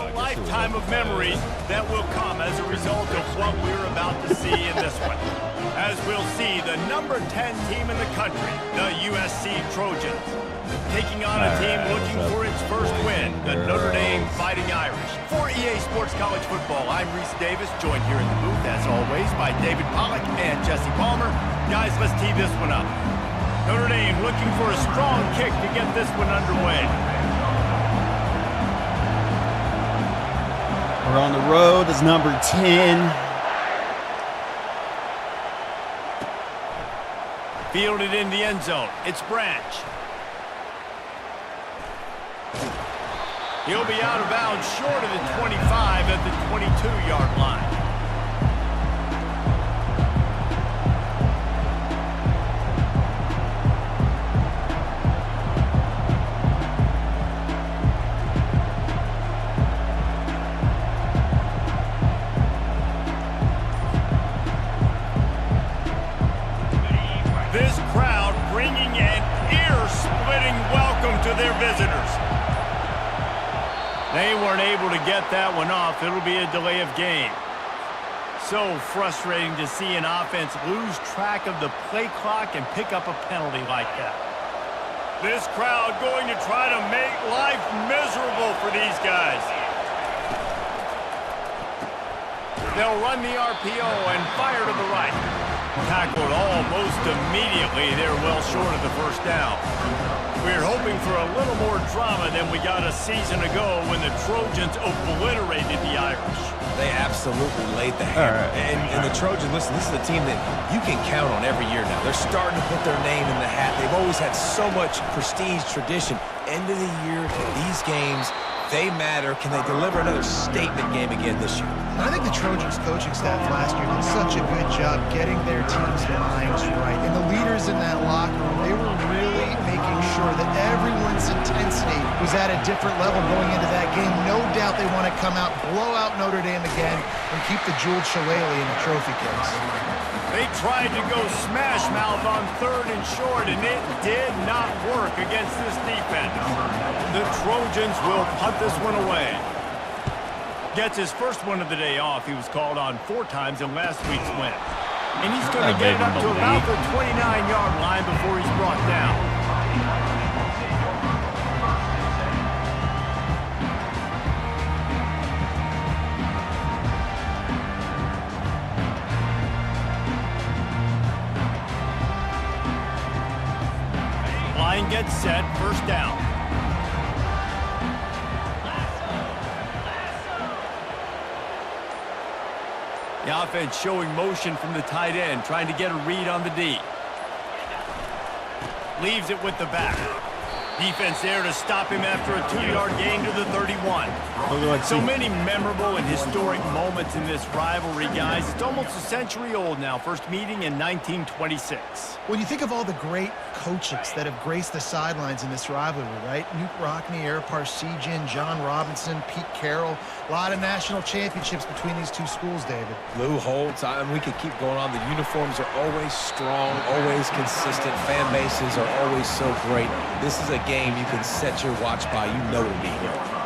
A lifetime of memories that will come as a result of what we're about to see in this one. As we'll see the number 10 team in the country, the USC Trojans, taking on a team looking for its first win, the Notre Dame Fighting Irish. For EA Sports College Football, I'm Reese Davis, joined here in the booth, as always, by David Pollack and Jesse Palmer. Guys, let's tee this one up. Notre Dame looking for a strong kick to get this one underway. We're on the road as number 10. Fielded in the end zone. It's Branch. He'll be out of bounds short of the 25 at the 22-yard line. This crowd bringing an ear-splitting welcome to their visitors. They weren't able to get that one off. It'll be a delay of game. So frustrating to see an offense lose track of the play clock and pick up a penalty like that. This crowd going to try to make life miserable for these guys. They'll run the RPO and fire to the right. Tackled almost immediately. They're well short of the first down. We're hoping for a little more drama than we got a season ago when the Trojans obliterated the Irish. They absolutely laid the hammer. And the Trojans, listen, this is a team that you can count on every year now. They're starting to put their name in the hat. They've always had so much prestige, tradition. End of the year, these games, they matter. Can they deliver another statement game again this year? I think the Trojans coaching staff last year did such a good job getting their team's minds right. And the leaders in that locker room, they were really making sure that everyone's intensity was at a different level going into that game. No doubt they want to come out, blow out Notre Dame again, and keep the jeweled shillelagh in the trophy case. They tried to go smash mouth on 3rd and short, and it did not work against this defense. The Trojans will punt this one away. Gets his first one of the day off. He was called on 4 times in last week's win. And he's going to get it up to about the 29-yard line before he's brought down. Line gets set, first down. The offense showing motion from the tight end, trying to get a read on the D. Leaves it with the back. Defense there to stop him after a 2-yard gain to the 31. So many memorable and historic moments in this rivalry, guys. It's almost a century old now. First meeting in 1926. When you think of all the great coaches that have graced the sidelines in this rivalry, right? Newt Rockne, Eric Parsegian, John Robinson, Pete Carroll. A lot of national championships between these two schools, David. Lou Holtz, we could keep going on. The uniforms are always strong, always consistent. Fan bases are always so great. This is a game you can set your watch by. You know to be here.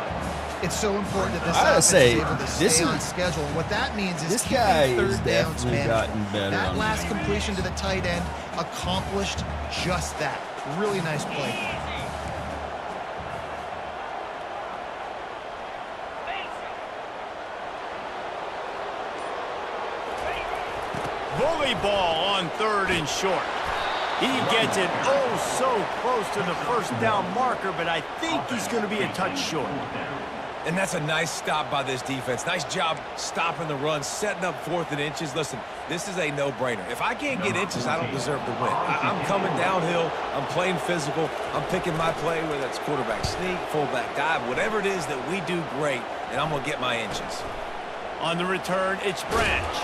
It's so important that this offense is able to stay on schedule. What that means is this guy keeping has 3rd downs definitely gotten better. That last completion to the tight end accomplished just that. Really nice play. Bully ball on 3rd and short. He gets it oh so close to the first down marker, but I think he's going to be a touch short. And that's a nice stop by this defense. Nice job stopping the run, setting up 4th and inches. Listen, this is a no-brainer. If I can't get inches, I don't deserve to win. I'm coming downhill. I'm playing physical. I'm picking my play, whether it's quarterback sneak, fullback dive, whatever it is that we do great, and I'm going to get my inches. On the return, it's Branch.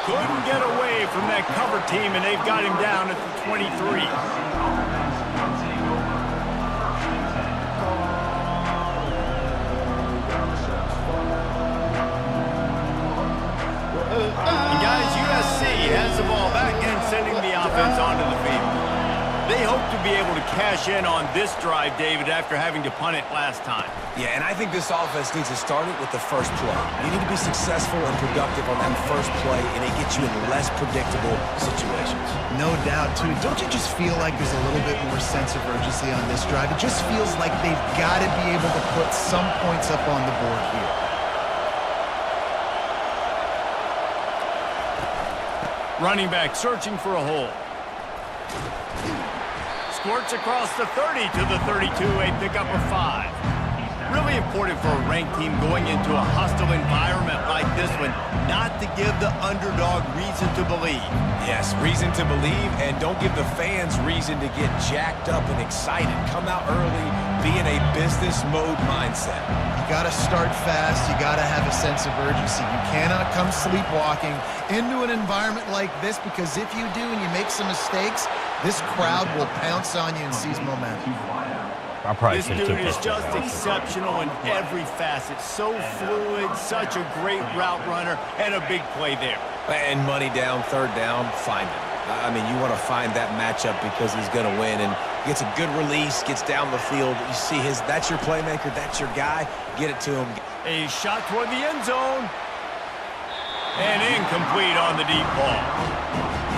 Couldn't get away from that cover team, and they've got him down at the 23. And guys, USC has the ball back and sending the offense onto the field. They hope to be able to cash in on this drive, David, after having to punt it last time. Yeah, and I think this offense needs to start it with the first play. You need to be successful and productive on that first play, and it gets you in less predictable situations. No doubt, too. Don't you just feel like there's a little bit more sense of urgency on this drive? It just feels like they've got to be able to put some points up on the board here. Running back searching for a hole. Squirts across the 30 to the 32, a pickup of 5. Really important for a ranked team going into a hostile environment like this one, not to give the underdog reason to believe. Yes, reason to believe, and don't give the fans reason to get jacked up and excited. Come out early, be in a business mode mindset. You got to start fast. You got to have a sense of urgency. You cannot come sleepwalking into an environment like this, because if you do and you make some mistakes, this crowd will pounce on you and seize momentum. This dude is just exceptional in every facet. So fluid, such a great route runner, and a big play there. And money down, third down, find him. I mean, you want to find that matchup because he's going to win, and gets a good release, gets down the field. You see that's your playmaker, that's your guy. Get it to him. A shot toward the end zone. And incomplete on the deep ball.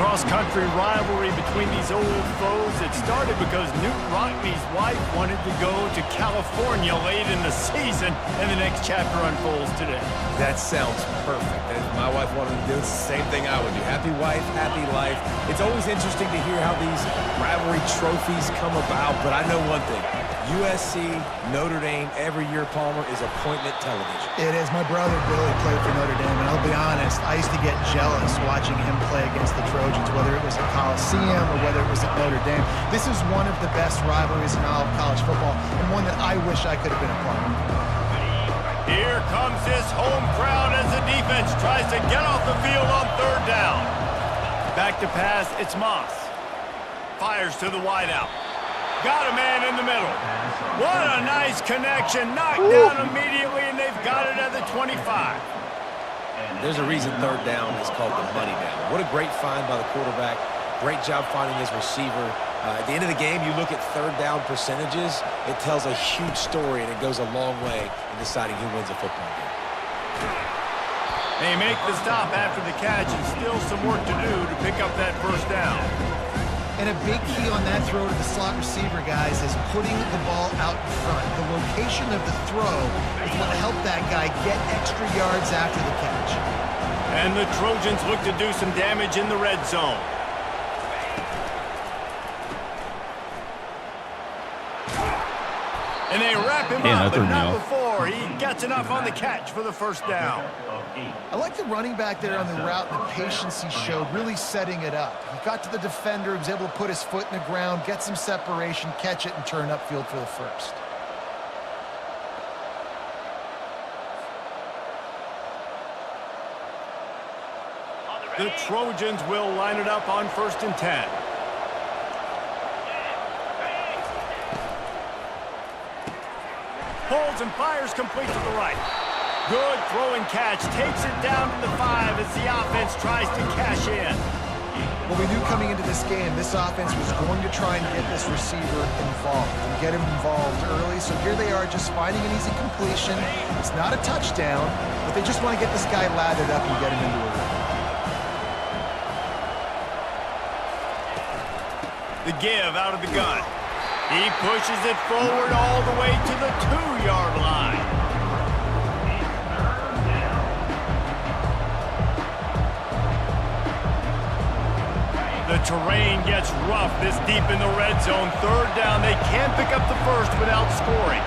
Cross-country rivalry between these old foes. It started because Newt Rockney's wife wanted to go to California late in the season, and the next chapter unfolds today. That sounds perfect. If my wife wanted to do the same thing I would do. Happy wife, happy life. It's always interesting to hear how these rivalry trophies come about, but I know one thing. USC, Notre Dame, every year, Palmer, is appointment television. It is. My brother Billy played for Notre Dame, and I'll be honest, I used to get jealous watching him play against the Trojans, whether it was at Coliseum or whether it was at Notre Dame. This is one of the best rivalries in all of college football, and one that I wish I could have been a part of. Here comes this home crowd as the defense tries to get off the field on third down. Back to pass, it's Moss. Fires to the wideout. Got a man in the middle. What a nice connection. Knocked down immediately, and they've got it at the 25. There's a reason third down is called the money down. What a great find by the quarterback. Great job finding his receiver. At the end of the game, you look at third down percentages. It tells a huge story, and it goes a long way in deciding who wins a football game. They make the stop after the catch, and still some work to do to pick up that first down. And a big key on that throw to the slot receiver, guys, is putting the ball out in front. The location of the throw is what helped that guy get extra yards after the catch. And the Trojans look to do some damage in the red zone. And they wrap him up, but not before he gets enough on the catch for the first down. I like the running back there on the route and the patience he showed, really setting it up. He got to the defender, he was able to put his foot in the ground, get some separation, catch it, and turn upfield for the first. The Trojans will line it up on 1st and 10. Pulls and fires complete to the right. Good throw and catch. Takes it down to the 5 as the offense tries to cash in. Well, we knew coming into this game, this offense was going to try and get this receiver involved and get him involved early. So here they are just finding an easy completion. It's not a touchdown, but they just want to get this guy lathered up and get him into a rhythm. The give out of the gun. He pushes it forward all the way to the 2-yard line. The terrain gets rough this deep in the red zone. Third down, they can't pick up the first without scoring.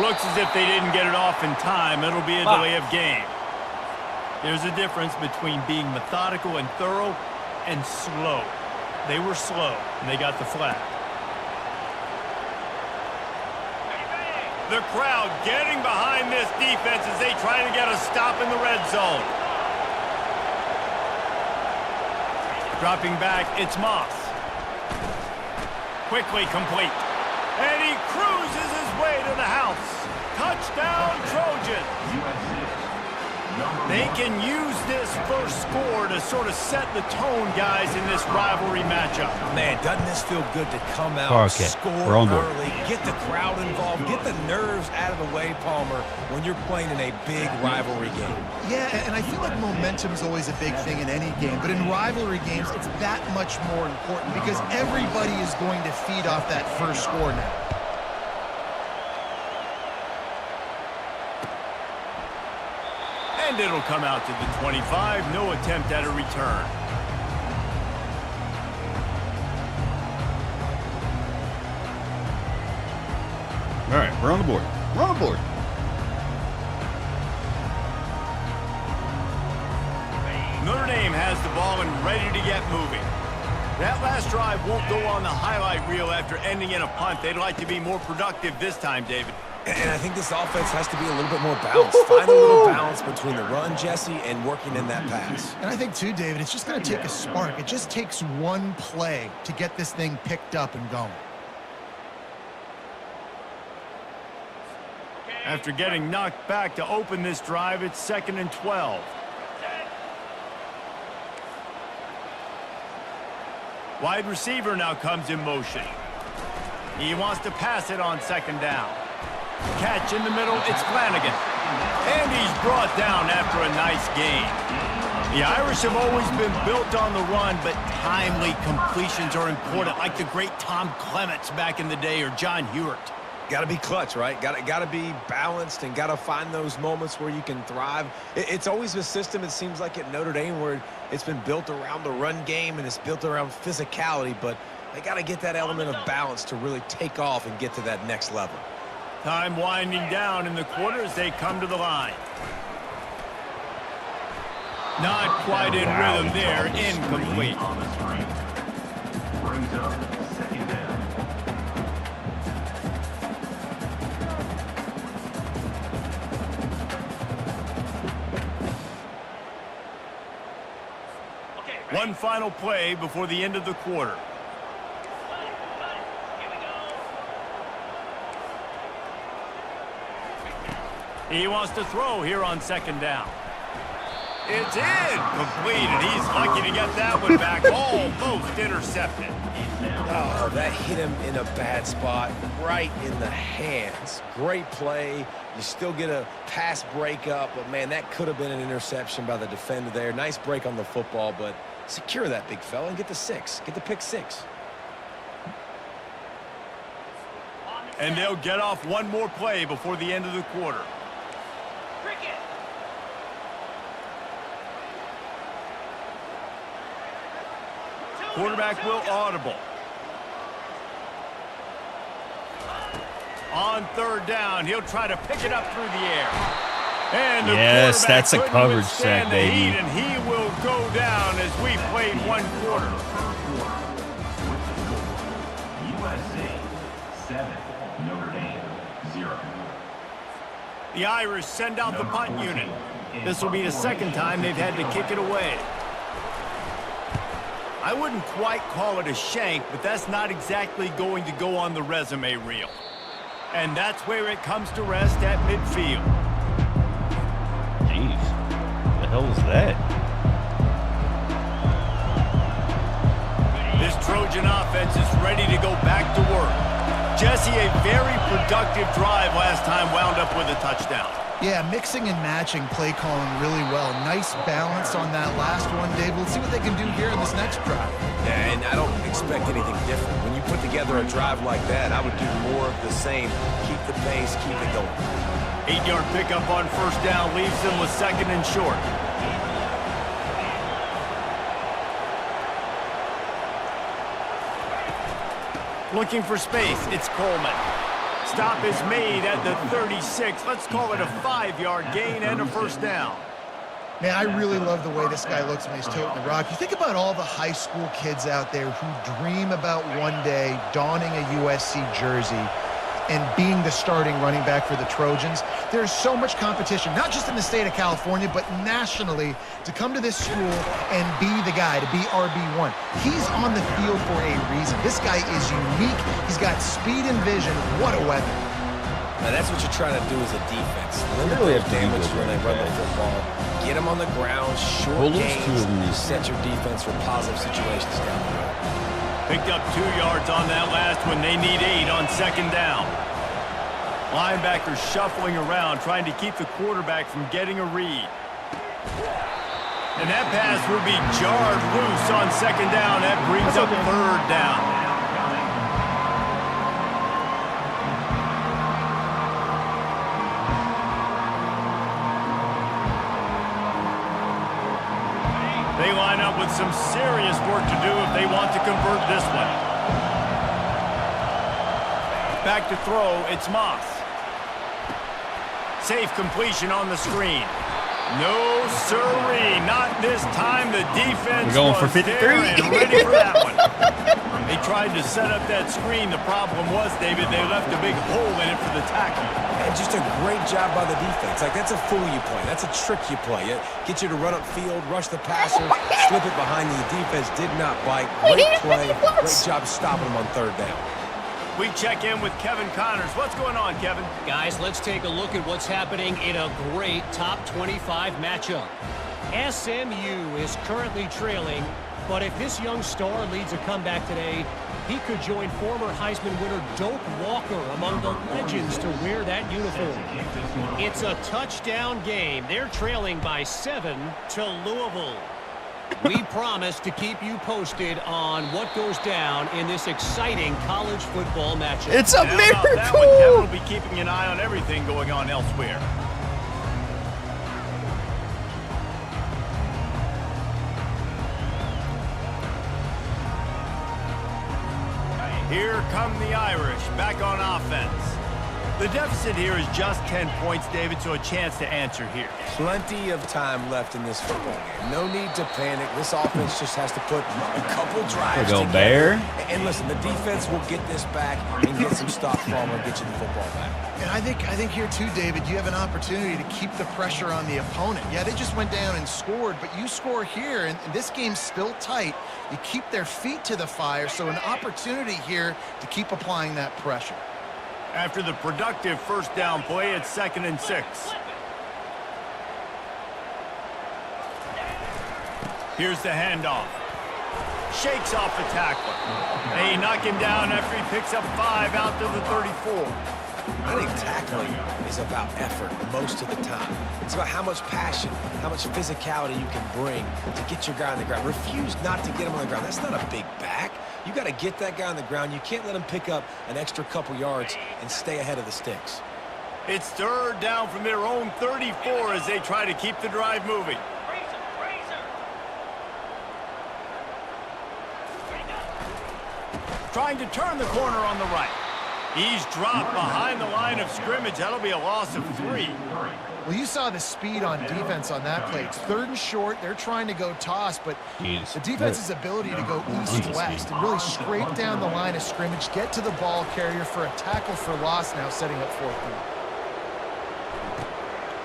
Looks as if they didn't get it off in time. It'll be a delay of game. There's a difference between being methodical and thorough and slow. They were slow, and they got the flag. The crowd getting behind this defense as they try to get a stop in the red zone. Dropping back, it's Moss. Quickly complete. And he cruises his way to the house. Touchdown, Trojans. They can use this first score to sort of set the tone, guys, in this rivalry matchup. Man, doesn't this feel good to come out, score early, get the crowd involved, get the nerves out of the way, Palmer, when you're playing in a big rivalry game. Yeah, and I feel like momentum is always a big thing in any game, but in rivalry games, it's that much more important because everybody is going to feed off that first score now. And it'll come out to the 25. No attempt at a return. All right, we're on the board. We're on the board. Notre Dame has the ball and ready to get moving. That last drive won't go on the highlight reel after ending in a punt. They'd like to be more productive this time, David. And I think this offense has to be a little bit more balanced. Find a little balance between the run, Jesse, and working in that pass. And I think, too, David, it's just going to take a spark. It just takes one play to get this thing picked up and going. After getting knocked back to open this drive, it's 2nd and 12. Wide receiver now comes in motion. He wants to pass it on 2nd down. Catch in the middle, it's Flanagan. And he's brought down after a nice gain. The Irish have always been built on the run, but timely completions are important, like the great Tom Clements back in the day or John Hewart. Got to be clutch, right? Got to be balanced and got to find those moments where you can thrive. It's always a system, it seems like, at Notre Dame where it's been built around the run game and it's built around physicality, but they got to get that element of balance to really take off and get to that next level. Time winding down in the quarter as they come to the line. Not quite in rhythm there, incomplete. Brings up 2nd down. One final play before the end of the quarter. He wants to throw here on 2nd down. It's in. Completed. He's lucky to get that one back. Almost intercepted. Oh, that hit him in a bad spot, right in the hands. Great play. You still get a pass breakup, but, man, that could have been an interception by the defender there. Nice break on the football, but secure that big fella and get the 6. Get the pick 6. And they'll get off one more play before the end of the quarter. Quarterback will audible. On 3rd down, he'll try to pick it up through the air. And the yes, that's a couldn't coverage withstand sack, the baby. heat, and he will go down as we played one quarter. USC 7, Notre Dame 0. The Irish send out the punt unit. This will be the 2nd time they've had to kick it away. I wouldn't quite call it a shank, but that's not exactly going to go on the resume reel. And that's where it comes to rest at midfield. Jeez, what the hell was that? This Trojan offense is ready to go back to work. Jesse, a very productive drive last time, wound up with a touchdown. Yeah, mixing and matching play calling really well. Nice balance on that last one, Dave. We'll see what they can do here in this next drive. Yeah, and I don't expect anything different. When you put together a drive like that, I would do more of the same. Keep the pace, keep it going. 8-yard pickup on 1st down leaves them with 2nd and short. Looking for space, it's Coleman. Stop is made at the 36. Let's call it a 5-yard gain and a 1st down. Man, I really love the way this guy looks when he's toting the rock. You think about all the high school kids out there who dream about one day donning a USC jersey. and being the starting running back for the Trojans. There's so much competition, not just in the state of California, but nationally, to come to this school and be the guy, to be RB1. He's on the field for a reason. This guy is unique. He's got speed and vision. What a weapon. Now that's what you're trying to do as a defense. Limit those damage when they run the football. Get them on the ground, short gains, set your defense for positive situations down the road. Picked up 2 yards on that last one. They need 8 on second down. Linebackers shuffling around, trying to keep the quarterback from getting a read. And that pass will be jarred loose on second down. That brings up third down. They line up with some serious work to do if they want to convert this one. Back to throw, it's Moss. Safe completion on the screen. No, sirree, not this time. The defense We're going for was 53. there and ready for that one. They tried to set up that screen. The problem was, David, they left a big hole in it for the tackle. And just a great job by the defense. Like, that's a fool you play. That's a trick you play. It get you to run upfield, rush the passer, slip it behind you. The defense did not bite. Great play. Great job stopping them on third down. We check in with Kevin Connors. What's going on, Kevin? Guys, let's take a look at what's happening in a great top 25 matchup. SMU is currently trailing, but if this young star leads a comeback today, he could join former Heisman winner Doak Walker among the legends to wear that uniform. It's a touchdown game. They're trailing by 7 to Louisville. We promise to keep you posted on what goes down in this exciting college football matchup. It's a miracle! That one, Kevin will be keeping an eye on everything going on elsewhere. Here come the Irish, back on offense. The deficit here is just 10 points, David, so a chance to answer here. Plenty of time left in this football game. No need to panic. This offense just has to put a couple drives Go together. Bear. And listen, the defense will get this back and get some stops form and get you the football back. And I think here too, David, you have an opportunity to keep the pressure on the opponent. Yeah, they just went down and scored, but you score here, and this game's still tight. You keep their feet to the fire, so an opportunity here to keep applying that pressure. After the productive first down play, it's 2nd and 6. Here's the handoff. Shakes off the tackler. They knock him down after he picks up 5 out to the 34. I think tackling is about effort most of the time. It's about how much passion, how much physicality you can bring to get your guy on the ground. Refuse not to get him on the ground. That's not a big back. You got to get that guy on the ground. You can't let him pick up an extra couple yards and stay ahead of the sticks. It's third down from their own 34 as they try to keep the drive moving. Trying to turn the corner on the right. He's dropped behind the line of scrimmage. That'll be a loss of 3. Well, you saw the speed on defense on that play. It's 3rd and short. They're trying to go toss, but the defense's ability to go east-west and really scrape down the line of scrimmage, get to the ball carrier for a tackle for loss now, setting up 4th down.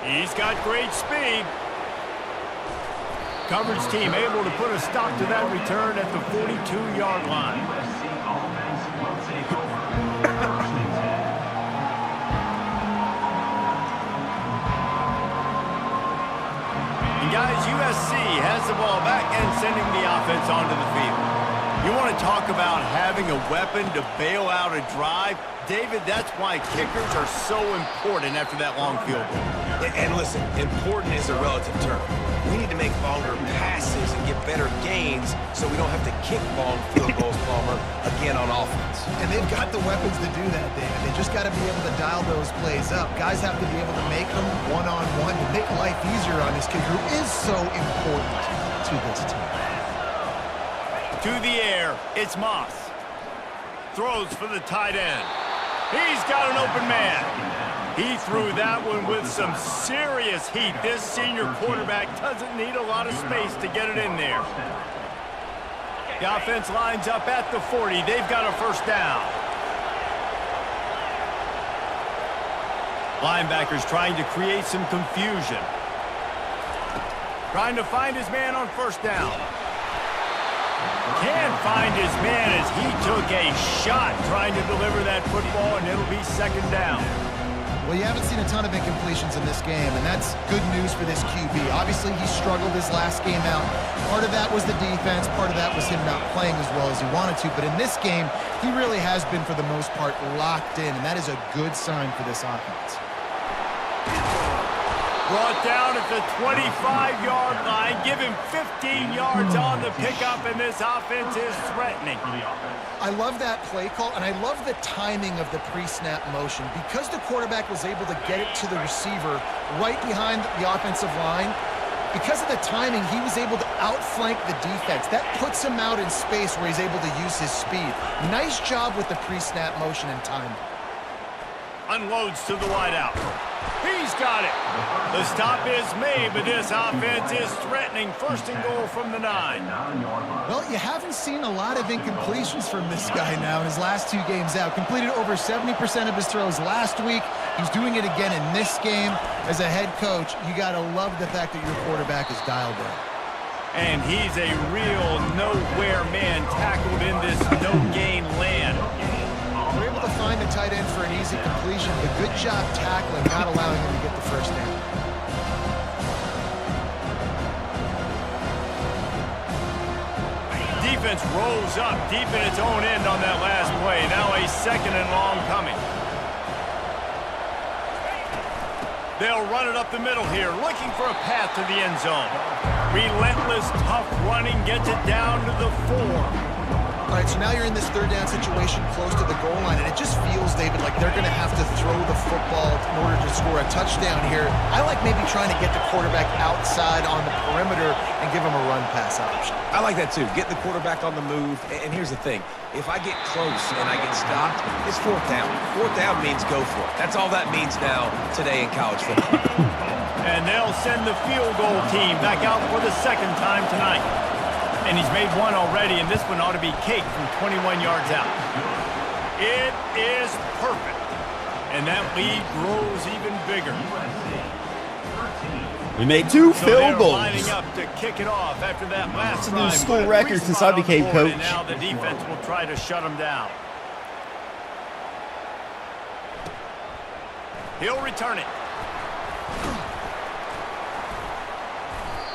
He's got great speed. Coverage team able to put a stop to that return at the 42-yard line. USC offense will take over. First and 10. And guys, USC has the ball back and sending the offense onto the field. You want to talk about having a weapon to bail out a drive? David, that's why kickers are so important after that long field goal. And listen, important is a relative term. We need to make longer passes and get better gains so we don't have to kick long field goals, Palmer, again on offense. And they've got the weapons to do that, David. They just got to be able to dial those plays up. Guys have to be able to make them one-on-one to make life easier on this kid who is so important to this team. To the air, it's Moss. Throws for the tight end. He's got an open man. He threw that one with some serious heat. This senior quarterback doesn't need a lot of space to get it in there. The offense lines up at the 40. They've got a first down. Linebackers trying to create some confusion. Trying to find his man on first down. Can't find his man as he took a shot trying to deliver that football, and it'll be second down. Well, you haven't seen a ton of incompletions in this game, and that's good news for this QB. Obviously, he struggled his last game out. Part of that was the defense. Part of that was him not playing as well as he wanted to. But in this game, he really has been, for the most part, locked in, and that is a good sign for this offense. Brought down at the 25-yard line. Give him 15 yards on the pickup, and this offense is threatening. I love that play call, and I love the timing of the pre-snap motion. Because the quarterback was able to get it to the receiver right behind the offensive line, because of the timing, he was able to outflank the defense. That puts him out in space where he's able to use his speed. Nice job with the pre-snap motion and timing. Unloads to the wideout. He's got it. The stop is made, but this offense is threatening. First and goal from the 9. Well, you haven't seen a lot of incompletions from this guy now in his last 2 games out. Completed over 70% of his throws last week. He's doing it again in this game. As a head coach, you got to love the fact that your quarterback is dialed in. And he's a real nowhere man tackled in this no-gain land. We're able to find the tight end for an easy completion, but good job tackling, not allowing him to get the first down. Defense rolls up deep in its own end on that last play. Now a second and long coming. They'll run it up the middle here, looking for a path to the end zone. Relentless, tough running gets it down to the 4. All right, so now you're in this third down situation close to the goal line, and it just feels, David, like they're going to have to throw the football in order to score a touchdown here. I like maybe trying to get the quarterback outside on the perimeter and give him a run-pass option. I like that too. Get the quarterback on the move. And here's the thing. If I get close and I get stopped, it's fourth down. Fourth down means go for it. That's all that means now today in college football. And they'll send the field goal team back out for the second time tonight. And he's made one already, and this one ought to be cake from 21 yards out. It is perfect. And that lead grows even bigger. We made 2 field goals. Lining up to kick it off after that last drive. It's a new school record since I became coach. And now the defense will try to shut him down. He'll return it.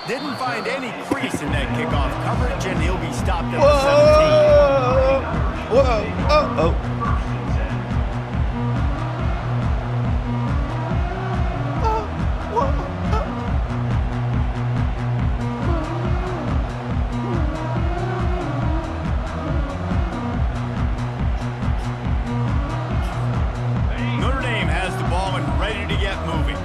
Didn't find any crease in that kickoff coverage, and he'll be stopped at the 17. Whoa! Notre Dame has the ball and ready to get moving.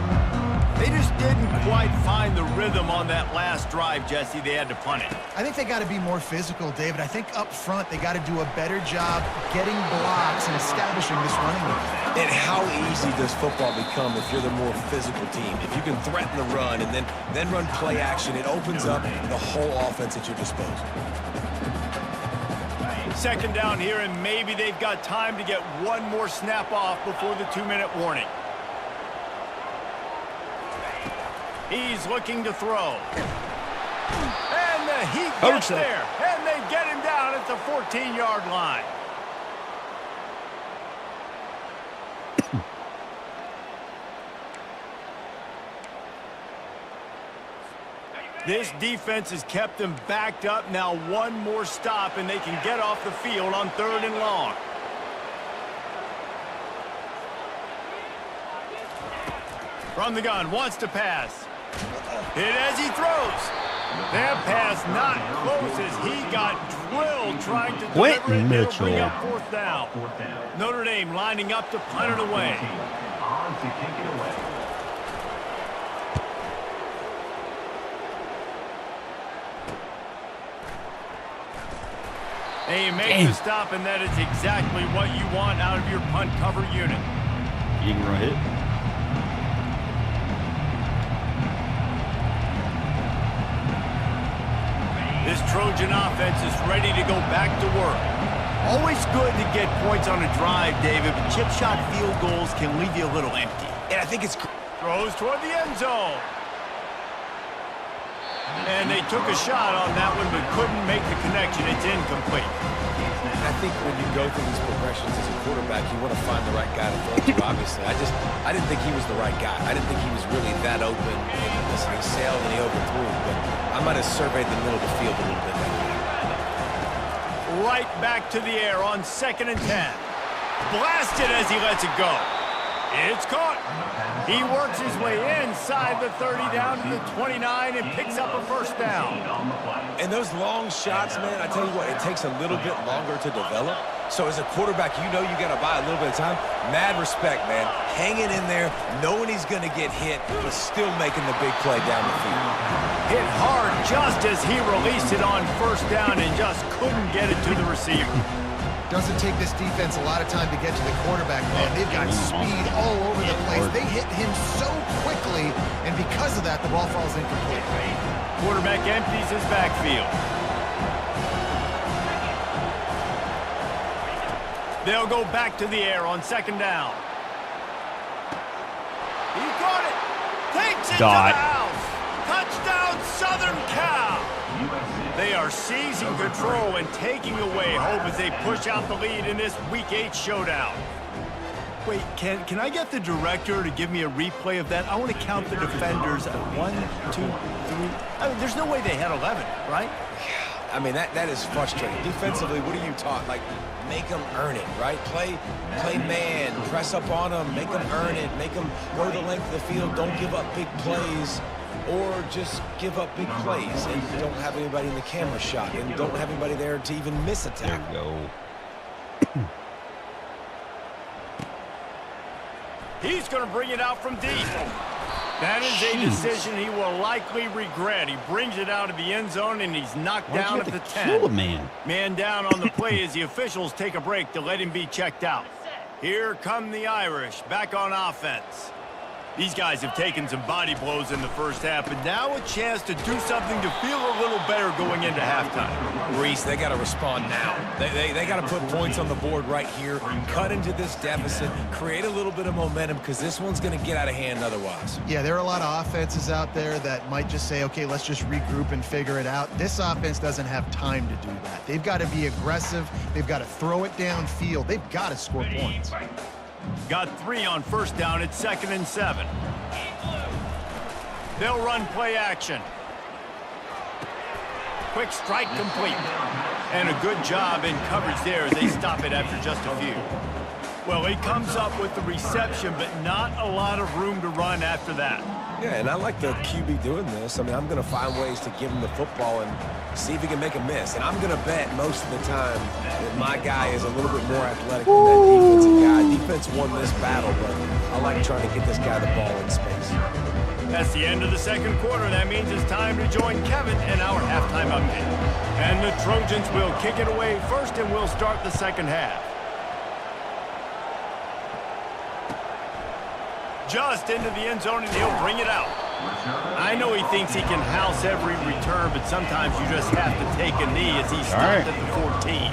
They just didn't quite find the rhythm on that last drive, Jesse. They had to punt it. I think they got to be more physical, David. I think up front they got to do a better job getting blocks and establishing this running game. And how easy does football become if you're the more physical team? If you can threaten the run and then run play action, it opens up the whole offense at your disposal. Second down here, and maybe they've got time to get one more snap off before the 2-minute warning. He's looking to throw. And the heat gets there. And they get him down at the 14-yard line. This defense has kept them backed up. Now one more stop, and they can get off the field on 3rd and long. From the gun, wants to pass. Hit as he throws. That pass not close as he got drilled trying to deliver it. It'll bring up 4th down. Notre Dame lining up to punt it away. On to kick it away. He makes the stop, and that is exactly what you want out of your punt cover unit. You can run it. This Trojan offense is ready to go back to work. Always good to get points on a drive, David, but chip shot field goals can leave you a little empty. And I think it's... Throws toward the end zone. And they took a shot on that one, but couldn't make the connection. It's incomplete. I think when you go through these progressions as a quarterback, you want to find the right guy to throw to, obviously. I didn't think he was the right guy. I didn't think he was really that open. And listen, he sailed and he overthrew, but I might have surveyed the middle of the field a little bit better. Right back to the air on 2nd and 10. Blasted as he lets it go. It's caught. He works his way inside the 30 down to the 29 and picks up a first down. And those long shots, man, I tell you what, it takes a little bit longer to develop. So as a quarterback, you know you got to buy a little bit of time. Mad respect, man. Hanging in there, knowing he's going to get hit, but still making the big play down the field. Hit hard just as he released it on first down and just couldn't get it to the receiver. Doesn't take this defense a lot of time to get to the quarterback, man. They've got speed all over the place. They hit him so quickly, and because of that, the ball falls incomplete. Quarterback empties his backfield. They'll go back to the air on 2nd down. He got it. Takes it to the house. Touchdown, Southern Cal. They are seizing control and taking away hope as they push out the lead in this Week 8 showdown. Wait, can I get the director to give me a replay of that? I want to count the defenders at 1, 2, 3. I mean, there's no way they had 11, right? I mean, that is frustrating. Defensively, what are you taught? Like, make them earn it, right? Play man, press up on them, make them earn it, make them go the length of the field, don't give up big plays. Or just give up big plays and don't have anybody in the camera shot and don't have anybody there to even miss a tackle. He's going to bring it out from deep. That is a decision he will likely regret. He brings it out of the end zone and he's knocked down at the 10. Man down on the play as the officials take a break to let him be checked out. Here come the Irish back on offense. These guys have taken some body blows in the first half, but now a chance to do something to feel a little better going into halftime. Reese, they got to respond now. They got to put points on the board right here, cut into this deficit, create a little bit of momentum because this one's going to get out of hand otherwise. Yeah, there are a lot of offenses out there that might just say, okay, let's just regroup and figure it out. This offense doesn't have time to do that. They've got to be aggressive. They've got to throw it downfield. They've got to score points. Got 3 on first down at 2nd and 7. They'll run play action. Quick strike complete. And a good job in coverage there as they stop it after just a few. Well, he comes up with the reception, but not a lot of room to run after that. Yeah, and I like the QB doing this. I mean, I'm going to find ways to give him the football and see if he can make a miss. And I'm going to bet most of the time that my guy is a little bit more athletic than that defensive guy. Defense won this battle, but I like trying to get this guy the ball in space. That's the end of the second quarter. That means it's time to join Kevin in our halftime update. And the Trojans will kick it away first, and we'll start the second half. Just into the end zone, and he'll bring it out. I know he thinks he can house every return, but sometimes you just have to take a knee as he stopped at the 14.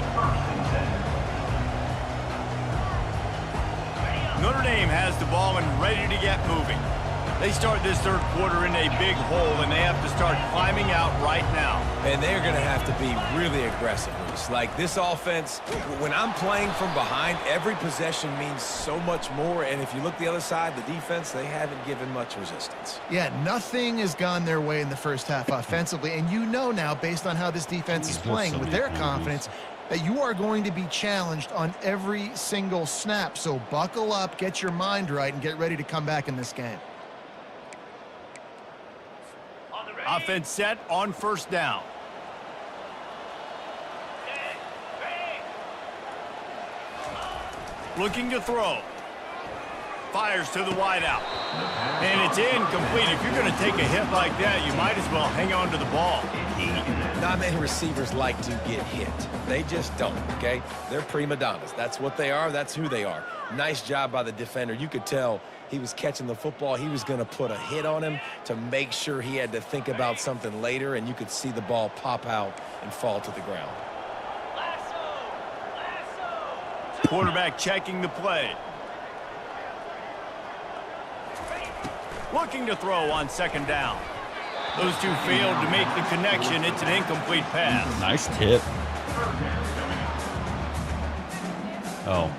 Notre Dame has the ball and ready to get moving. They start this third quarter in a big hole, and they have to start climbing out right now. And they're going to have to be really aggressive. Like this offense, when I'm playing from behind, every possession means so much more. And if you look the other side, the defense, they haven't given much resistance. Yeah, nothing has gone their way in the first half offensively. And you know now, based on how this defense is playing with their confidence, that you are going to be challenged on every single snap. So buckle up, get your mind right, and get ready to come back in this game. Offense set on first down. Looking to throw. Fires to the wideout. And it's incomplete. If you're going to take a hit like that, you might as well hang on to the ball. Not many receivers like to get hit. They just don't, okay? They're prima donnas. That's what they are. That's who they are. Nice job by the defender. You could tell he was catching the football. He was going to put a hit on him to make sure he had to think about something later, and you could see the ball pop out and fall to the ground. Quarterback checking the play. Looking to throw on second down. Those two failed to make the connection. It's an incomplete pass. Nice tip. Oh.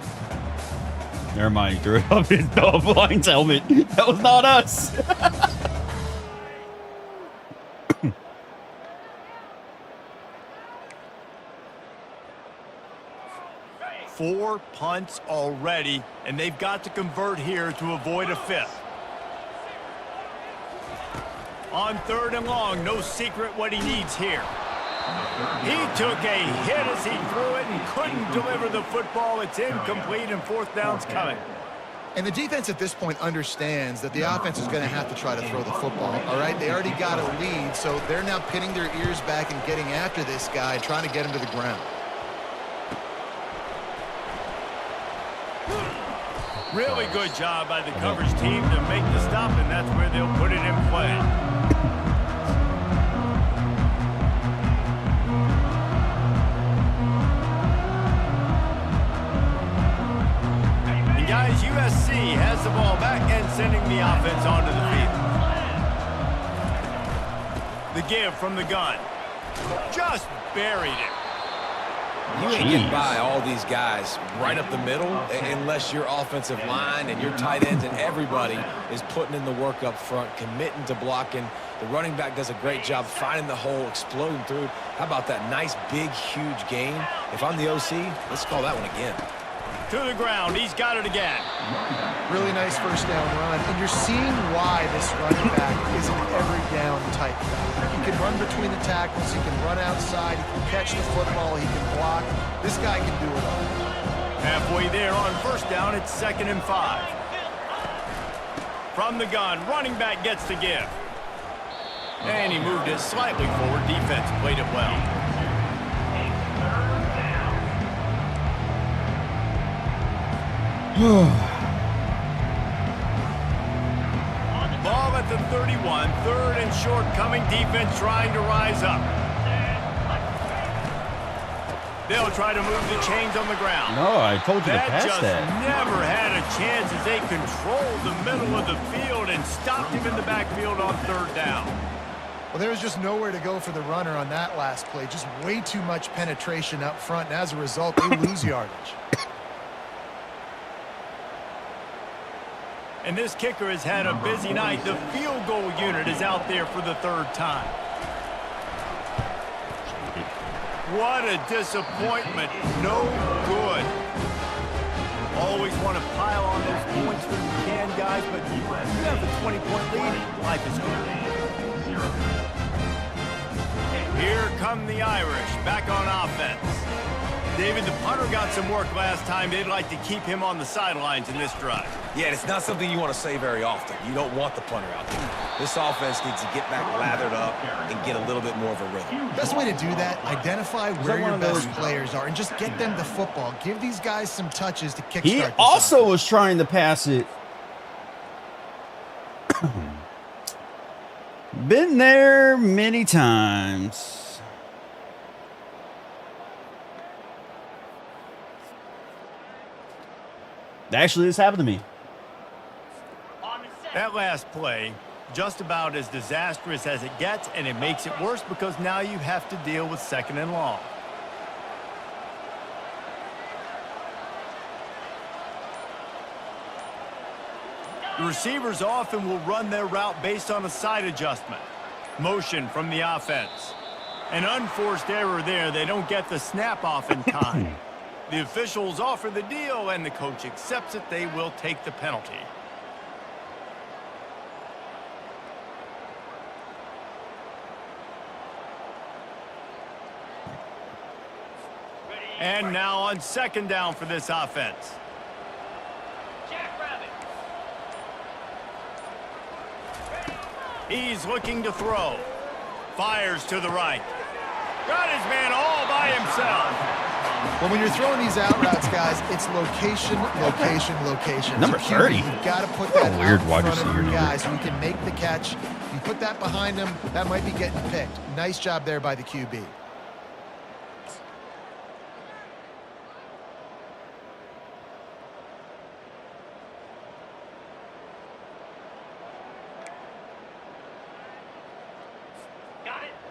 Never mind. He threw it up his blind helmet. That was not us. 4 punts already, and they've got to convert here to avoid a 5th. On 3rd and long, no secret what he needs here. He took a hit as he threw it and couldn't deliver the football. It's incomplete, and 4th down's coming. And the defense at this point understands that the offense is going to have to try to throw the football, all right? They already got a lead, so they're now pinning their ears back and getting after this guy, trying to get him to the ground. Really good job by the coverage team to make the stop, and that's where they'll put it in play. And guys, USC has the ball back and sending the offense onto the field. The give from the gun. Just buried it. You ain't getting by all these guys right up the middle unless your offensive line and your tight ends and everybody is putting in the work up front, committing to blocking. The running back does a great job finding the hole, exploding through. How about that nice, big, huge gain? If I'm the OC, let's call that one again. To the ground. He's got it again. Really nice first down run, and you're seeing why this running back is an every down type guy. He can run between the tackles, he can run outside, he can catch the football, he can block. This guy can do it all. Halfway there on 1st down, it's 2nd and 5. From the gun, running back gets the give. And he moved it slightly forward. Defense played it well. Ball at the 31, 3rd and short coming. Defense trying to rise up. They'll try to move the chains on the ground. No, I told you to pass That just that. never had a chance as they controlled the middle of the field and stopped him in the backfield on 3rd down. Well, there was just nowhere to go for the runner on that last play. Just way too much penetration up front, and as a result, they lose yardage. And this kicker has had a busy night. The field goal unit is out there for the 3rd time. What a disappointment. No good. Always want to pile on those points when you can, guys, but you have a 20-point lead. Life is good. Here come the Irish back on offense. David, the punter got some work last time. They'd like to keep him on the sidelines in this drive. Yeah, it's not something you want to say very often. You don't want the punter out there. This offense needs to get back lathered up and get a little bit more of a rhythm. Best way to do that, identify where your best players are and just get them the football. Give these guys some touches to kickstart He this also offense. was trying to pass it. Been there many times. Actually, this happened to me. That last play, just about as disastrous as it gets, and it makes it worse because now you have to deal with 2nd and long. The receivers often will run their route based on a side adjustment. Motion from the offense. An unforced error there. They don't get the snap off in time. The officials offer the deal, and the coach accepts it. They will take the penalty. And now on 2nd down for this offense. He's looking to throw. Fires to the right. Got his man all by himself. Well, when you're throwing these out routes, guys, it's location, location, location. Number 30. You've got to put that weird out in wide front of receiver your number. guys so he can make the catch. You put that behind him, that might be getting picked. Nice job there by the QB.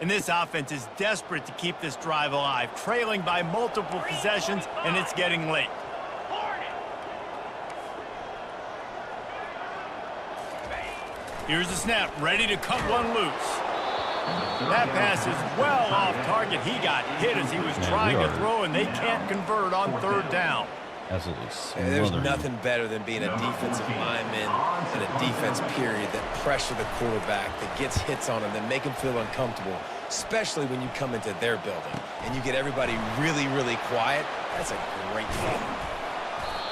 And this offense is desperate to keep this drive alive, trailing by multiple possessions, and it's getting late. Here's the snap, ready to cut one loose. That pass is well off target. He got hit as he was trying to throw, and they can't convert on third down. Absolutely. There's nothing better than being a defensive lineman and a defense period that pressure the quarterback, that gets hits on him, that make him feel uncomfortable, especially when you come into their building and you get everybody really, really quiet. That's a great feeling.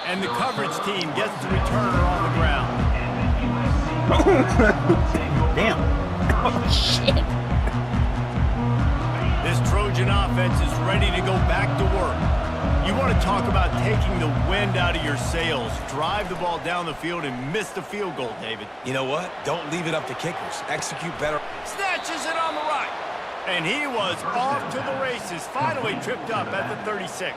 And the coverage team gets the returner on the ground. Damn. Oh, shit. This Trojan offense is ready to go back to work. You want to talk about taking the wind out of your sails. Drive the ball down the field and miss the field goal, David. You know what? Don't leave it up to kickers. Execute better. Snatches it on the right. And he was off to the races, finally tripped up at the 36.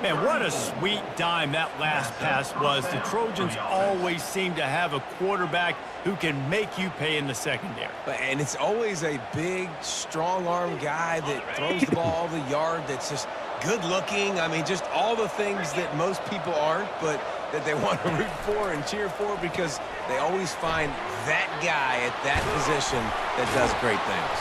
Man, what a sweet dime that last pass was. The Trojans always seem to have a quarterback who can make you pay in the secondary. And it's always a big, strong-arm guy that throws the ball the yard, that's just good-looking. I mean, just all the things that most people aren't, but that they want to root for and cheer for, because they always find that guy at that position that does great things.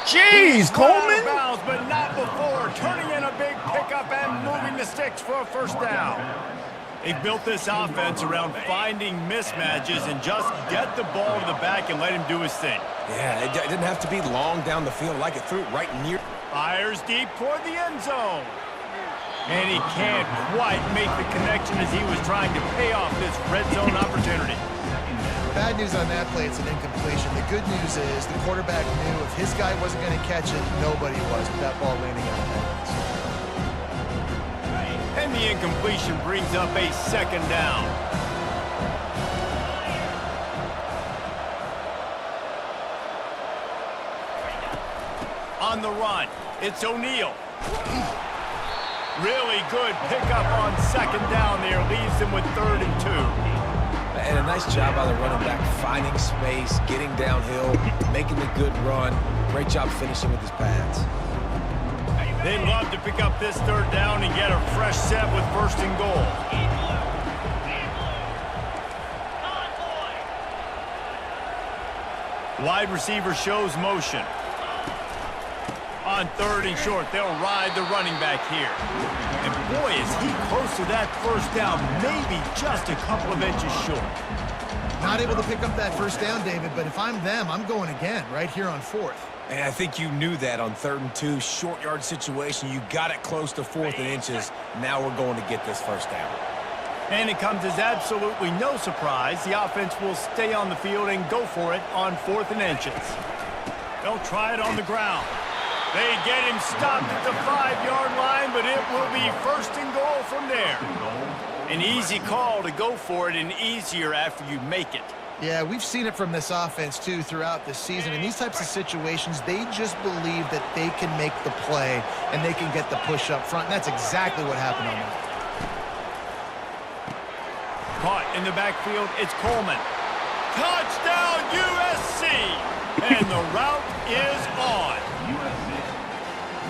Jeez, Coleman! Bounds, but not before turning in a big pickup and moving the sticks for a first down. They built this offense around finding mismatches and just get the ball to the back and let him do his thing. Yeah, it didn't have to be long down the field. Like it threw it right near. Fires deep toward the end zone. And he can't quite make the connection as he was trying to pay off this red zone opportunity. Bad news on that play, it's an incompletion. The good news is the quarterback knew if his guy wasn't going to catch it, nobody was with that ball landing out of bounds. And the incompletion brings up a second down. On the run, it's O'Neal. Really good pickup on second down there. Leaves them with 3rd and 2. And a nice job by the running back, finding space, getting downhill, making a good run. Great job finishing with his pads. They'd love to pick up this 3rd down and get a fresh set with 1st and goal. Wide receiver shows motion. On 3rd and short, they'll ride the running back here. And boy, is he close to that first down, maybe just a couple of inches short. Not able to pick up that first down, David, but if I'm them, I'm going again right here on 4th. And I think you knew that on 3rd and 2, short yard situation. You got it close to 4th and inches. Now we're going to get this first down. And it comes as absolutely no surprise. The offense will stay on the field and go for it on 4th and inches. They'll try it on the ground. They get him stopped at the 5-yard line, but it will be 1st and goal from there. An easy call to go for it, and easier after you make it. Yeah, we've seen it from this offense, too, throughout the season. In these types of situations, they just believe that they can make the play and they can get the push up front, and that's exactly what happened on that. Caught in the backfield, it's Coleman. Touchdown, USC! And the route is on.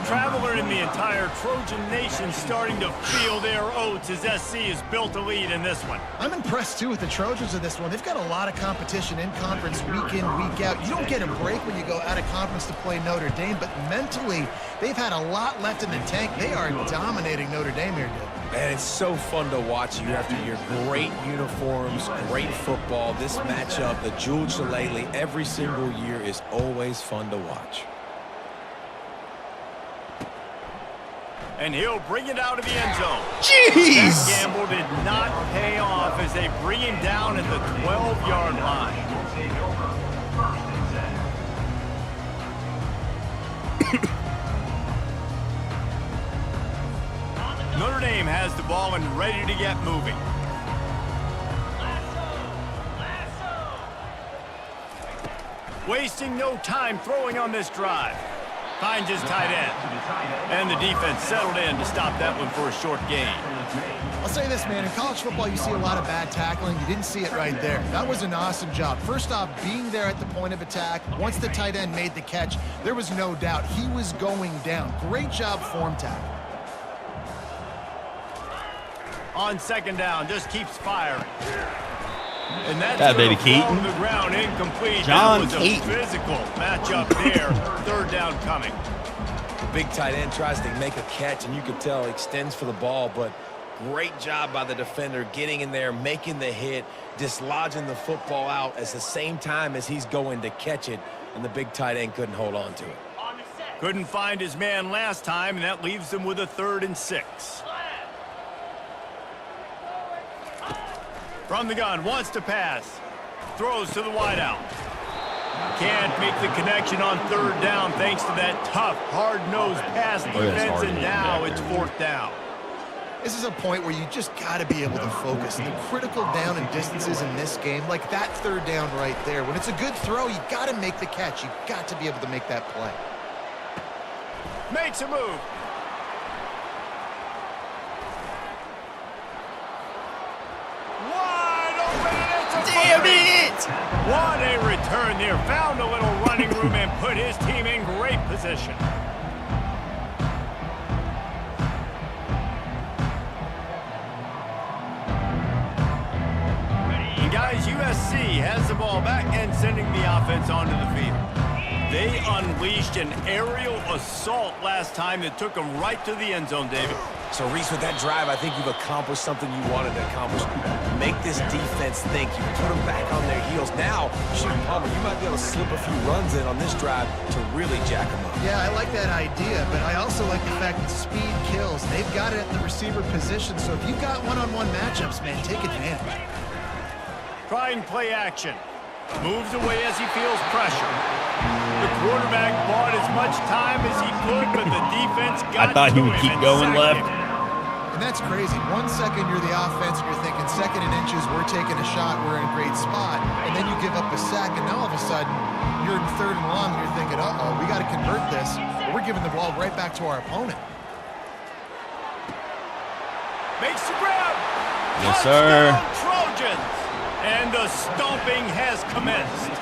Traveler in the entire Trojan nation starting to feel their oats as SC has built a lead in this one. I'm impressed, too, with the Trojans in this one. They've got a lot of competition in conference week in, week out. You don't get a break when you go out of conference to play Notre Dame, but mentally, they've had a lot left in the tank. They are dominating Notre Dame here, dude. And it's so fun to watch year after year. Great uniforms, great football. This matchup, the Jewel Shillelagh, every single year is always fun to watch. And he'll bring it out of the end zone. Jeez! That gamble did not pay off as they bring him down at the 12-yard line. Notre Dame has the ball and ready to get moving. Wasting no time throwing on this drive. Finds his tight end. And the defense settled in to stop that one for a short gain. I'll say this, man. In college football, you see a lot of bad tackling. You didn't see it right there. That was an awesome job. First off, being there at the point of attack. Once the tight end made the catch, there was no doubt he was going down. Great job form tackle. On second down, just keeps firing. And that's that baby Keaton. On the ground, incomplete. John that was Keaton. a physical matchup there. Third down coming. Big tight end tries to make a catch, and you can tell he extends for the ball, but great job by the defender getting in there, making the hit, dislodging the football out at the same time as he's going to catch it, and the big tight end couldn't hold on to it. Couldn't find his man last time, and that leaves him with a 3rd and 6. From the gun, wants to pass. Throws to the wideout. Can't make the connection on 3rd down thanks to that tough, hard-nosed pass defense, and now it's 4th down. This is a point where you just got to be able to focus. The critical down and distances in this game, like that 3rd down right there. When it's a good throw, you got to make the catch. You got to be able to make that play. Makes a move. Damn it! What a return there. Found a little running room and put his team in great position. And guys, USC has the ball back and sending the offense onto the field. They unleashed an aerial assault last time that took them right to the end zone, David. So, Reese, with that drive, I think you've accomplished something you wanted to accomplish. Make this defense think. You put them back on their heels. Now, shoot, Palmer, you might be able to slip a few runs in on this drive to really jack them up. Yeah, I like that idea, but I also like the fact that speed kills. They've got it at the receiver position, so if you've got one-on-one matchups, man, take advantage. Trying play action. Moves away as he feels pressure. The quarterback bought as much time as he could, but the defense got I thought he would keep going left. And that's crazy. 1 second you're the offense and you're thinking 2nd and inches, we're taking a shot, we're in a great spot. And then you give up a sack, and now all of a sudden you're in 3rd and long and you're thinking, uh-oh, we got to convert this. But we're giving the ball right back to our opponent. Makes the grab. Yes, sir. Touchdown, Trojans. And the stomping has commenced.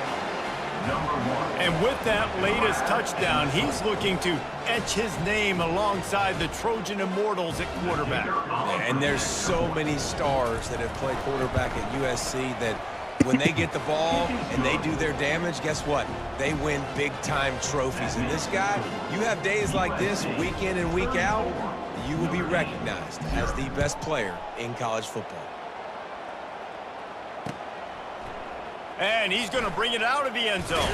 And with that latest touchdown, he's looking to etch his name alongside the Trojan Immortals at quarterback. And there's so many stars that have played quarterback at USC that when they get the ball and they do their damage, guess what? They win big-time trophies. And this guy, you have days like this, week in and week out, you will be recognized as the best player in college football. And he's going to bring it out of the end zone.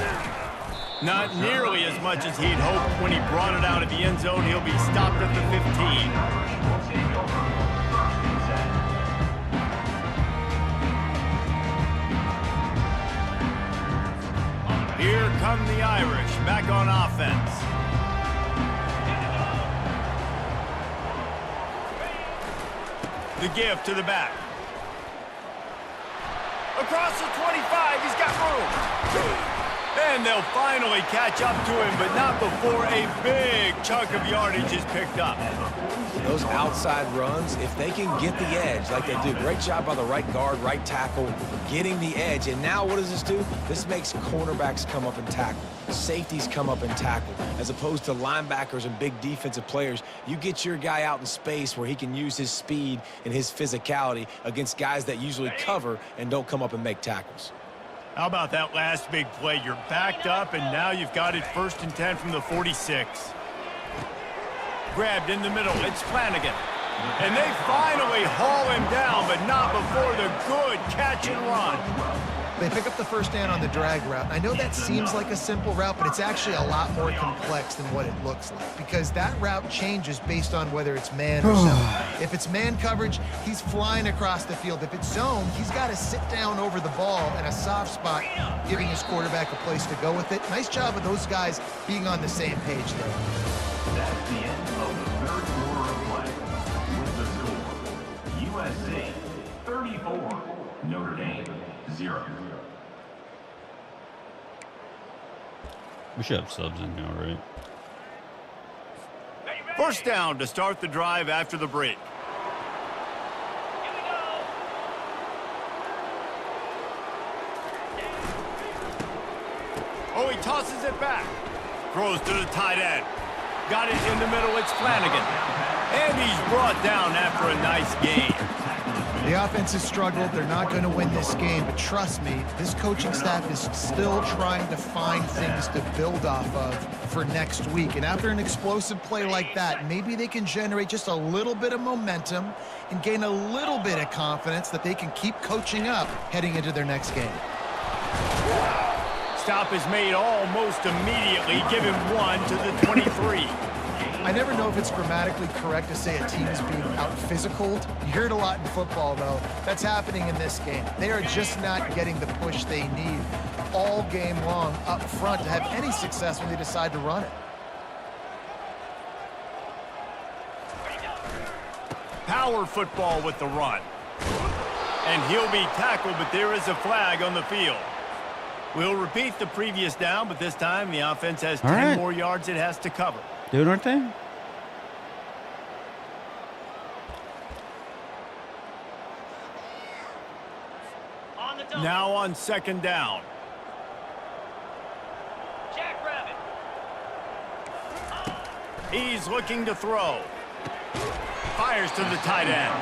Not nearly as much as he'd hoped when he brought it out of the end zone. He'll be stopped at the 15. Here come the Irish back on offense. The give to the back. Across the 25, he's got room. And they'll finally catch up to him, but not before a big chunk of yardage is picked up. Those outside runs, if they can get the edge like they do, great job by the right guard, right tackle, getting the edge. And now what does this do? This makes cornerbacks come up and tackle. Safeties come up and tackle. As opposed to linebackers and big defensive players, you get your guy out in space where he can use his speed and his physicality against guys that usually cover and don't come up and make tackles. How about that last big play? You're backed up, and now you've got it 1st and 10 from the 46. Grabbed in the middle. It's Flanagan. And they finally haul him down, but not before the good catch and run. They pick up the 1st down on the drag route. I know that seems like a simple route, but it's actually a lot more complex than what it looks like, because that route changes based on whether it's man or zone. If it's man coverage, he's flying across the field. If it's zone, he's got to sit down over the ball in a soft spot, giving his quarterback a place to go with it. Nice job of those guys being on the same page there. That's the end of the 3rd quarter of play. With the score, USC 34, Notre Dame 0. We should have subs in now, right? First down to start the drive after the break. Oh, he tosses it back. Throws to the tight end. Got it in the middle. It's Flanagan. And he's brought down after a nice gain. The offense has struggled. They're not going to win this game, but trust me, this coaching staff is still trying to find things to build off of for next week. And after an explosive play like that, maybe they can generate just a little bit of momentum and gain a little bit of confidence that they can keep coaching up heading into their next game. Stop is made almost immediately. Give him 1 to the 23. I never know if it's grammatically correct to say a team is being out-physicaled. You hear it a lot in football, though. That's happening in this game. They are just not getting the push they need all game long up front to have any success when they decide to run it. Power football with the run. And he'll be tackled, but there is a flag on the field. We'll repeat the previous down, but this time the offense has 10 more yards it has to cover. Dude, aren't they? Now on second down. He's looking to throw. Fires to the tight end.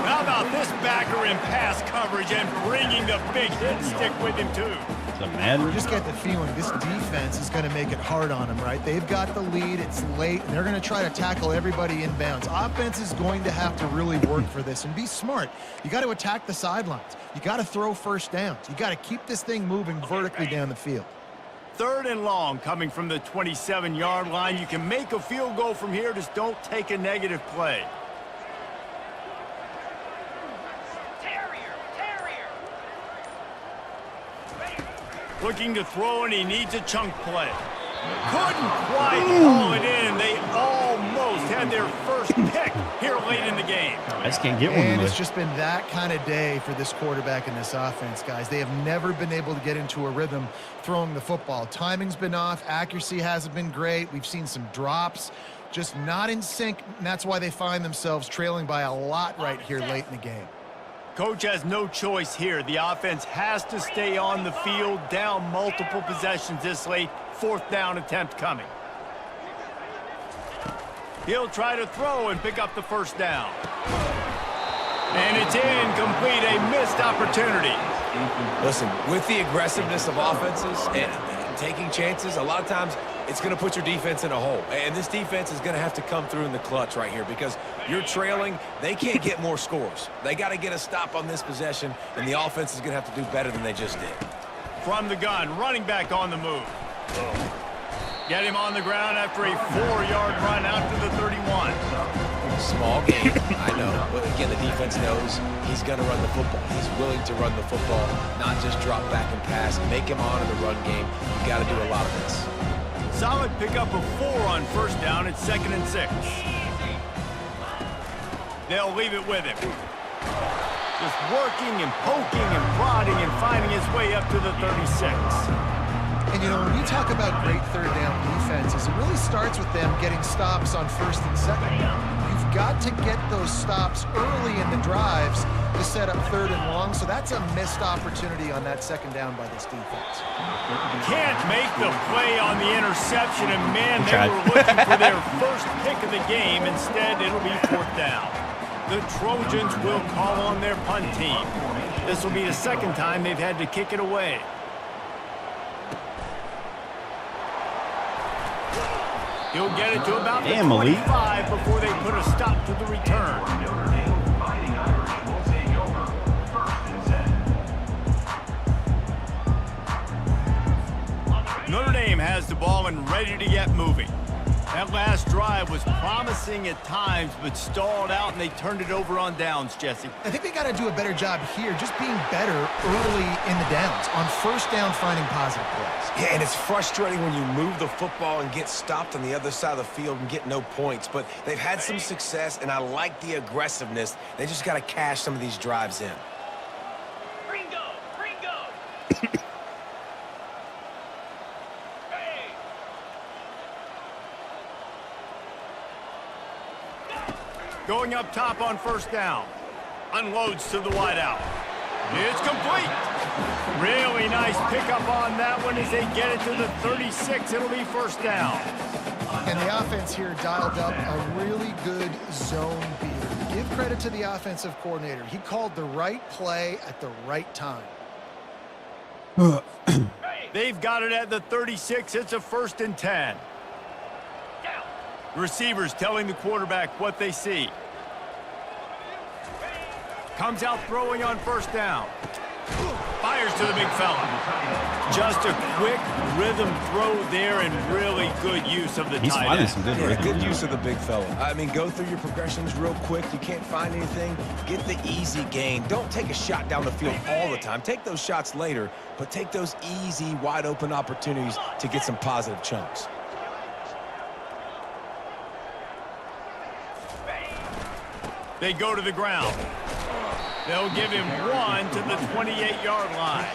How about this backer in pass coverage and bringing the big hit stick with him too? You just get the feeling this defense is going to make it hard on them, right? They've got the lead. It's late, and they're going to try to tackle everybody inbounds. Offense is going to have to really work for this and be smart. You got to attack the sidelines. You got to throw first downs. You got to keep this thing moving vertically down the field. Third and long coming from the 27-yard line. You can make a field goal from here. Just don't take a negative play. Looking to throw, and he needs a chunk play. Couldn't quite haul it in. They almost had their first pick here late in the game. I just can't get one. And it's just been that kind of day for this quarterback and this offense, guys. They have never been able to get into a rhythm throwing the football. Timing's been off. Accuracy hasn't been great. We've seen some drops. Just not in sync, and that's why they find themselves trailing by a lot right here late in the game. Coach has no choice here. The offense has to stay on the field, down multiple possessions this late. Fourth down attempt coming. He'll try to throw and pick up the first down. And it's incomplete, a missed opportunity. Listen, with the aggressiveness of offenses and taking chances, a lot of times it's going to put your defense in a hole. And this defense is going to have to come through in the clutch right here because you're trailing. They can't get more scores. They got to get a stop on this possession, and the offense is going to have to do better than they just did. From the gun, running back on the move. Get him on the ground after a 4-yard run out to the 31. Small game, I know. But again, the defense knows he's going to run the football. He's willing to run the football, not just drop back and pass. Make him honor the run game. You got to do a lot of this. Solid pickup of 4 on first down. It's 2nd and 6. They'll leave it with him. Just working and poking and prodding and finding his way up to the 36. And, you know, when you talk about great third down defenses, it really starts with them getting stops on first and second down. You've got to get those stops early in the drives to set up third and long, so that's a missed opportunity on that second down by this defense. Can't make the play on the interception, and man, they were looking for their first pick of the game. Instead, it'll be 4th down. The Trojans will call on their punt team. This will be the second time they've had to kick it away. He'll get it to about the 25 before they put a stop to the return. Notre Dame has the ball and ready to get moving. That last drive was promising at times, but stalled out, and they turned it over on downs, Jesse. I think they got to do a better job here, just being better early in the downs, on first down finding positive plays. Yeah, and it's frustrating when you move the football and get stopped on the other side of the field and get no points, but they've had some success, and I like the aggressiveness. They just got to cash some of these drives in. Going up top on first down. Unloads to the wideout. It's complete. Really nice pickup on that one as they get it to the 36. It'll be first down. And the offense here dialed up a really good zone beater. Give credit to the offensive coordinator. He called the right play at the right time. They've got it at the 36. It's a 1st and 10. Receivers telling the quarterback what they see. Comes out throwing on first down. Fires to the big fella. Just a quick rhythm throw there and really good use of the He's tight finding end. some good Yeah, rhythm. good use of the big fella. I mean, go through your progressions real quick. You can't find anything, get the easy gain. Don't take a shot down the field all the time. Take those shots later, but take those easy, wide-open opportunities to get some positive chunks. They go to the ground. They'll give him 1 to the 28-yard line.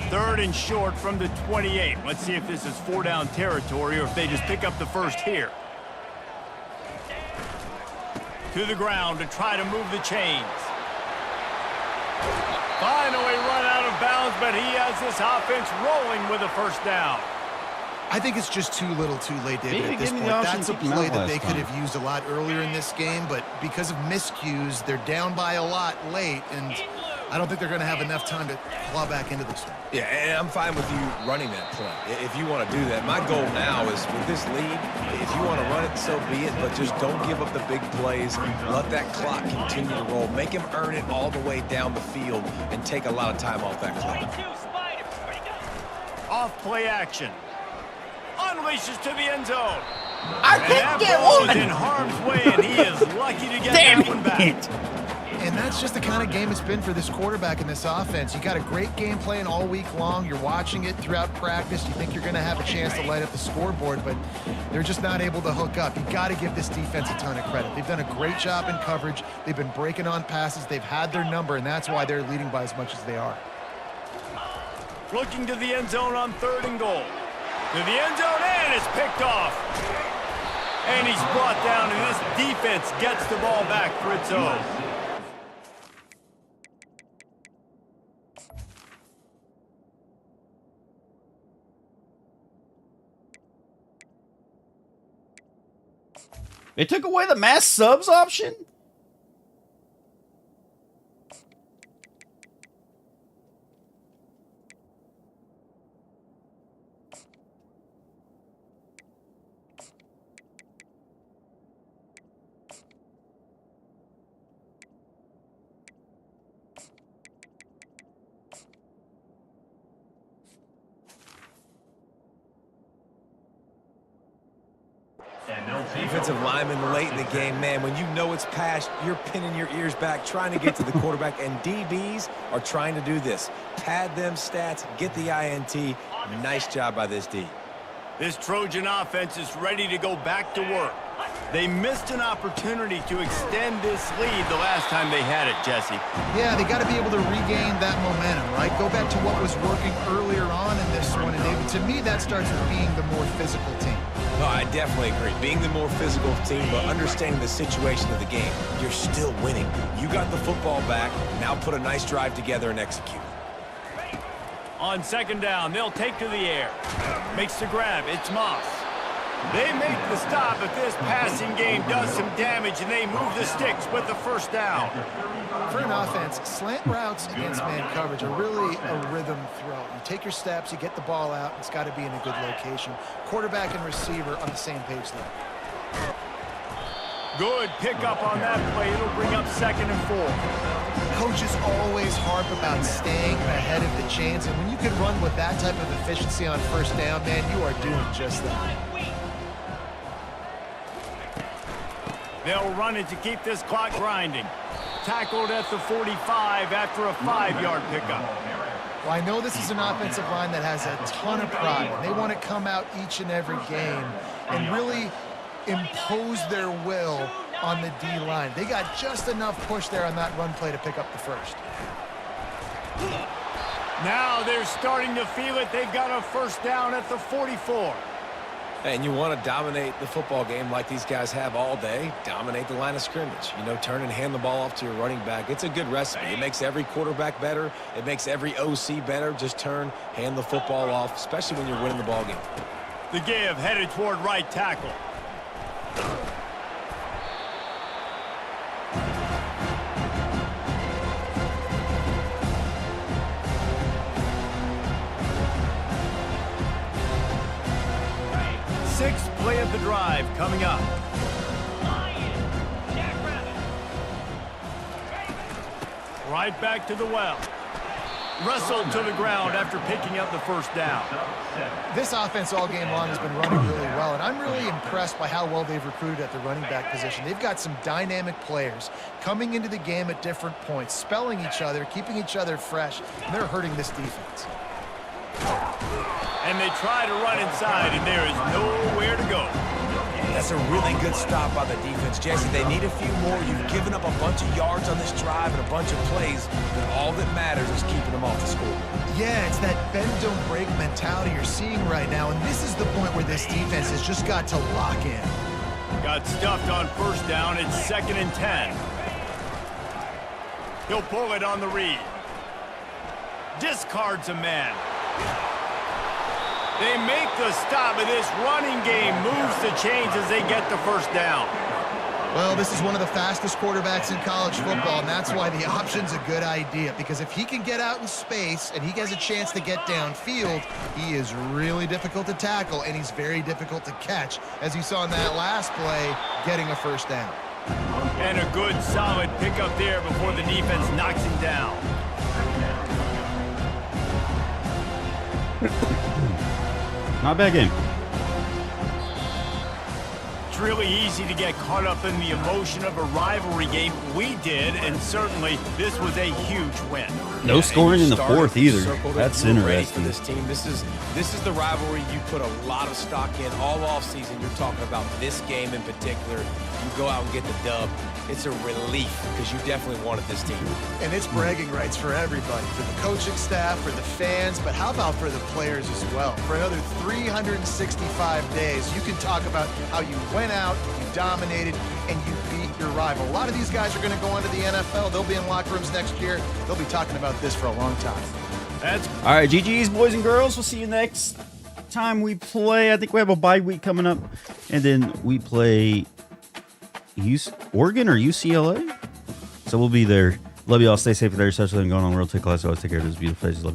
Third and short from the 28. Let's see if this is 4-down territory or if they just pick up the first here. To the ground to try to move the chains. Finally run out of bounds, but he has this offense rolling with a first down. I think it's just too little too late, David, Maybe at this give me point. the option That's to a keep him play out that they last could time. have used a lot earlier in this game, but because of miscues, they're down by a lot late, and I don't think they're going to have enough time to claw back into this one. Yeah, and I'm fine with you running that play if you want to do that. My goal now is with this lead, if you want to run it, so be it, but just don't give up the big plays. Let that clock continue to roll. Make him earn it all the way down the field and take a lot of time off that clock. Off play action. Unleashes to the end zone. I And that ball is in harm's way, and he is lucky to get that one back. And that's just the kind of game it's been for this quarterback in this offense. You got a great game plan all week long. You're watching it throughout practice. You think you're going to have a chance to light up the scoreboard, but they're just not able to hook up. You got to give this defense a ton of credit. They've done a great job in coverage. They've been breaking on passes. They've had their number, and that's why they're leading by as much as they are. Looking to the end zone on 3rd and goal. To the end zone, and it's picked off. And he's brought down, and this defense gets the ball back for its own. They took away the mass subs option? Defensive lineman late in the game, man, when you know it's past, you're pinning your ears back, trying to get to the quarterback, and DBs are trying to do this. Pad them stats, get the INT. Nice job by this D. This Trojan offense is ready to go back to work. They missed an opportunity to extend this lead the last time they had it, Jesse. Yeah, they got to be able to regain that momentum, right? Go back to what was working earlier on in this one. And David, to me, that starts with being the more physical team. No, I definitely agree. Being the more physical team, but understanding the situation of the game, you're still winning. You got the football back. Now put a nice drive together and execute. On 2nd down, they'll take to the air. Makes the grab. It's Moss. They make the stop, but this passing game does some damage, and they move the sticks with the 1st down. For an offense, slant routes against man coverage are really a rhythm throw. You take your steps, you get the ball out, it's got to be in a good location. Quarterback and receiver on the same page there. Good pickup on that play. It'll bring up 2nd and 4. Coaches always harp about staying ahead of the chains, and when you can run with that type of efficiency on 1st down, man, you are doing just that. They'll run it to keep this clock grinding. Tackled at the 45 after a 5-yard pickup. Well, I know this is an offensive line that has a ton of pride. They want to come out each and every game and really impose their will on the D-line. They got just enough push there on that run play to pick up the 1st. Now they're starting to feel it. They've got a first down at the 44. And you want to dominate the football game like these guys have all day. Dominate the line of scrimmage. You know, turn and hand the ball off to your running back. It's a good recipe. It makes every quarterback better. It makes every OC better. Just turn, hand the football off, especially when you're winning the ball game. The give headed toward right tackle. Sixth play of the drive coming up. Right back to the well. Wrestled to the ground after picking up the first down. This offense all game long has been running really well, and I'm really impressed by how well they've recruited at the running back position. They've got some dynamic players coming into the game at different points, spelling each other, keeping each other fresh, and they're hurting this defense. And they try to run inside, and there is nowhere to go. That's a really good stop by the defense. Jesse, they need a few more. You've given up a bunch of yards on this drive and a bunch of plays, but all that matters is keeping them off the score. Yeah, it's that bend, don't break mentality you're seeing right now, and this is the point where this defense has just got to lock in. Got stuffed on first down. It's 2nd and 10. He'll pull it on the read. Discards a man. They make the stop, and this running game moves the chains as they get the first down. Well, this is one of the fastest quarterbacks in college football, and that's why the option's a good idea, because if he can get out in space and he has a chance to get downfield, he is really difficult to tackle, and he's very difficult to catch, as you saw in that last play, getting a first down. And a good, solid pickup there before the defense knocks him down. Not a bad game. It's really easy to get caught up in the emotion of a rivalry game. We did, and certainly this was a huge win. No scoring in the fourth either. Circled it. That's You were ready interesting. for this team. This is the rivalry you put a lot of stock in all offseason. You're talking about this game in particular. You go out and get the dub. It's a relief because you definitely wanted this team. And it's bragging rights for everybody, for the coaching staff, for the fans, but how about for the players as well? For another 365 days, you can talk about how you went out, you dominated, and you beat your rival. A lot of these guys are going to go on to the NFL. They'll be in locker rooms next year. They'll be talking about this for a long time. That's All right, GG's, boys and girls. We'll see you next time we play. I think we have a bye week coming up, and then we play Oregon or UCLA. So we'll be there. Love you all. Stay safe with yourselves. Going on the world. Take class. Always take care of those beautiful faces. Love you.